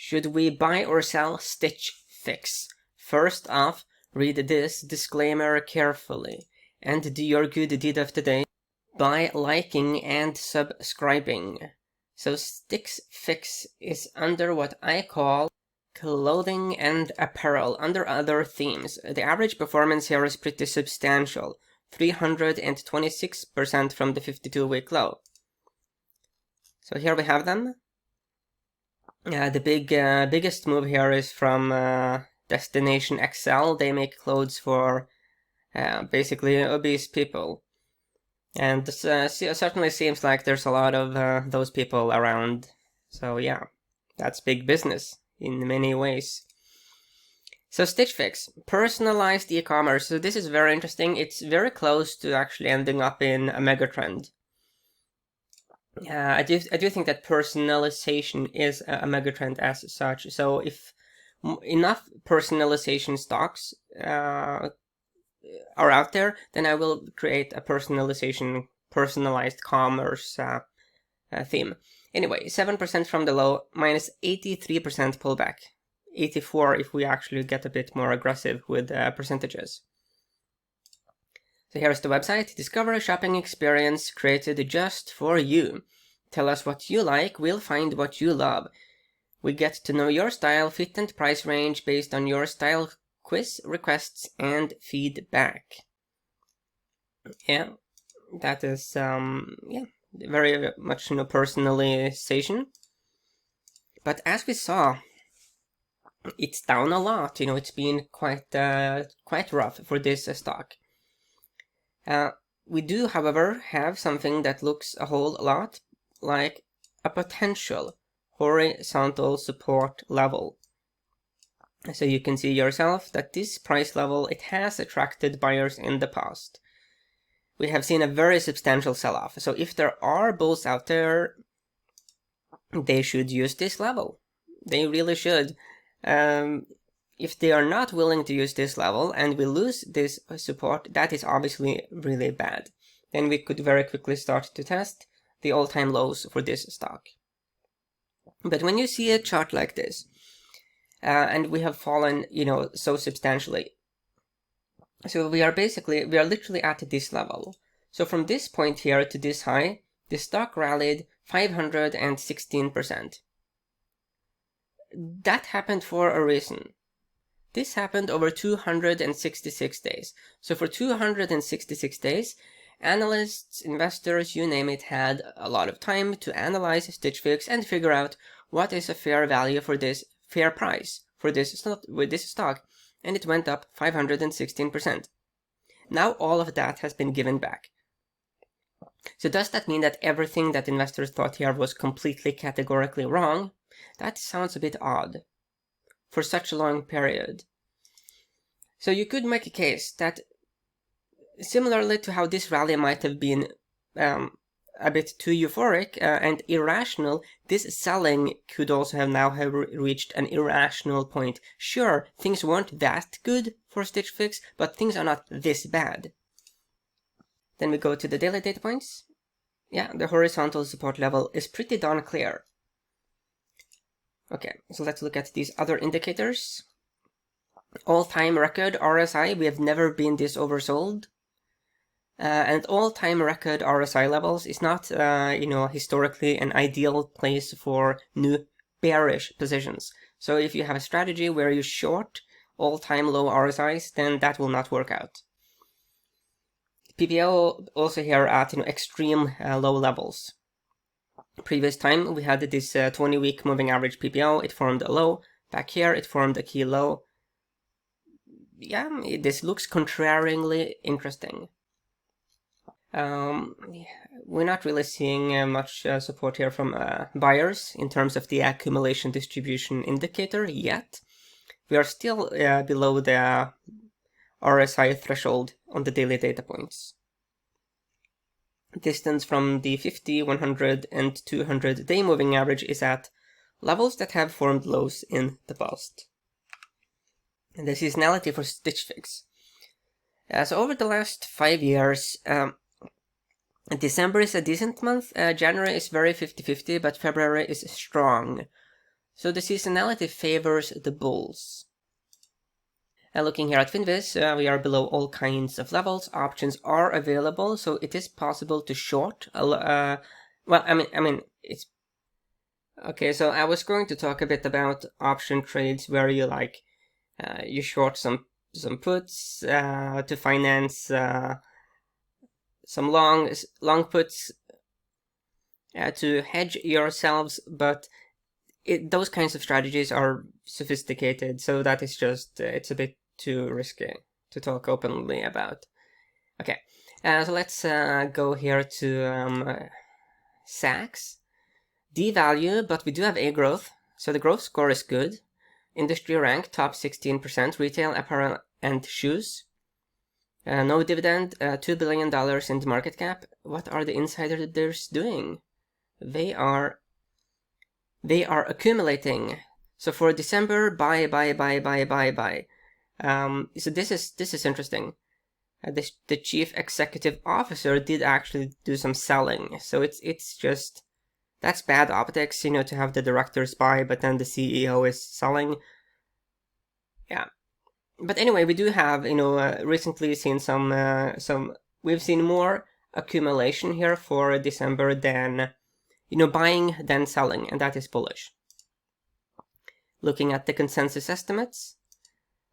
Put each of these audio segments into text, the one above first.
Should we buy or sell Stitch Fix? First off, read this disclaimer carefully and do your good deed of the day by liking and subscribing. So Stitch Fix is under what I call clothing and apparel, under other themes. The average performance here is pretty substantial, 326% from the 52-week low. So here we have them. The biggest move here is from Destination XL. They make clothes for basically obese people. And this certainly seems like there's a lot of those people around. So yeah, that's big business in many ways. So Stitch Fix, personalized e-commerce. So this is very interesting. It's very close to actually ending up in a megatrend. I do think that personalization is a megatrend as such. So if enough personalization stocks are out there, then I will create a personalized commerce theme. Anyway, 7% from the low, minus 83% pullback. 84 if we actually get a bit more aggressive with percentages. So here's the website. Discover a shopping experience created just for you. Tell us what you like, we'll find what you love. We get to know your style, fit and price range based on your style quiz, requests, and feedback. Yeah, that is, very much personalization. But as we saw, it's down a lot. It's been quite rough for this stock. We do, however, have something that looks a whole lot like a potential horizontal support level. So you can see yourself that this price level, it has attracted buyers in the past. We have seen a very substantial sell-off. So if there are bulls out there, they should use this level. They really should. If they are not willing to use this level and we lose this support, that is obviously really bad. Then we could very quickly start to test the all-time lows for this stock. But when you see a chart like this, and we have fallen, so substantially, so we are literally at this level. So from this point here to this high, the stock rallied 516%. That happened for a reason. This happened over 266 days. So for 266 days, analysts, investors, you name it, had a lot of time to analyze Stitch Fix and figure out what is a fair value for this, fair price for this stock, and it went up 516%. Now all of that has been given back. So does that mean that everything that investors thought here was completely categorically wrong? That sounds a bit odd for such a long period. So you could make a case that similarly to how this rally might have been a bit too euphoric and irrational, this selling could also have reached an irrational point. Sure, things weren't that good for Stitch Fix, but things are not this bad. Then we go to the daily data points. Yeah, the horizontal support level is pretty darn clear. Okay, so let's look at these other indicators. All-time record RSI, we have never been this oversold. And all-time record RSI levels is not, historically an ideal place for new bearish positions. So if you have a strategy where you short all-time low RSIs, then that will not work out. PPO also here at extreme low levels. Previous time we had this 20-week moving average PPO, it formed a low. Back here it formed a key low. Yeah, this looks contrarianly interesting. We're not really seeing much support here from buyers in terms of the accumulation distribution indicator yet. We are still below the RSI threshold on the daily data points. Distance from the 50, 100, and 200 day moving average is at levels that have formed lows in the past. And the seasonality for Stitch Fix. So over the last 5 years, December is a decent month, January is very 50-50, but February is strong. So the seasonality favors the bulls. Looking here at Finviz, we are below all kinds of levels. Options are available, so it is possible to short. Well, I mean, it's okay. So I was going to talk a bit about option trades where you you short some puts to finance some long puts to hedge yourselves, but those kinds of strategies are sophisticated, so that is just it's a bit too risky to talk openly about. Okay, so let's go here to SFIX. D value, but we do have A growth, so the growth score is good. Industry rank, top 16%, retail, apparel, and shoes. No dividend, $2 billion in the market cap. What are the insiders doing? They are accumulating. So for December, buy. So this is interesting. The chief executive officer did actually do some selling. So it's just, that's bad optics, to have the directors buy, but then the CEO is selling. Yeah. But anyway, we do have, recently seen we've seen more accumulation here for December than, buying than selling, and that is bullish. Looking at the consensus estimates,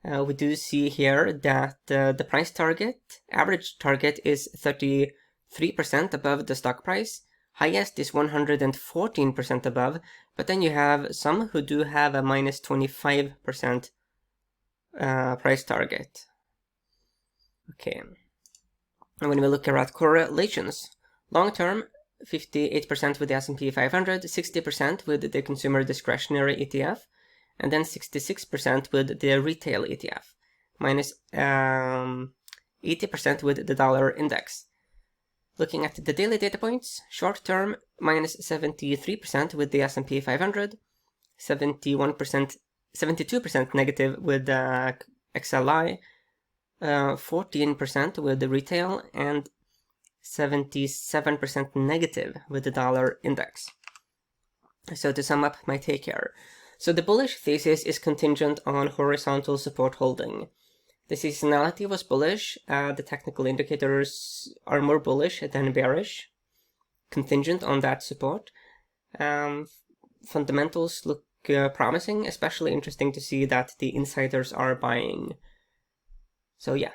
we do see here that the price target, average target, is 33% above the stock price. Highest is 114% above, but then you have some who do have a minus 25% price target. Okay. And when we look at correlations, long term, 58% with the S&P 500, 60% with the consumer discretionary ETF, and then 66% with the retail ETF, minus 80% with the dollar index. Looking at the daily data points, short term, minus 73% with the S&P 500, 72% negative with the XLI, 14% with the retail, and 77% negative with the dollar index. So to sum up my take here, so the bullish thesis is contingent on horizontal support holding. The seasonality was bullish, the technical indicators are more bullish than bearish, contingent on that support. Fundamentals look promising, especially interesting to see that the insiders are buying. So yeah,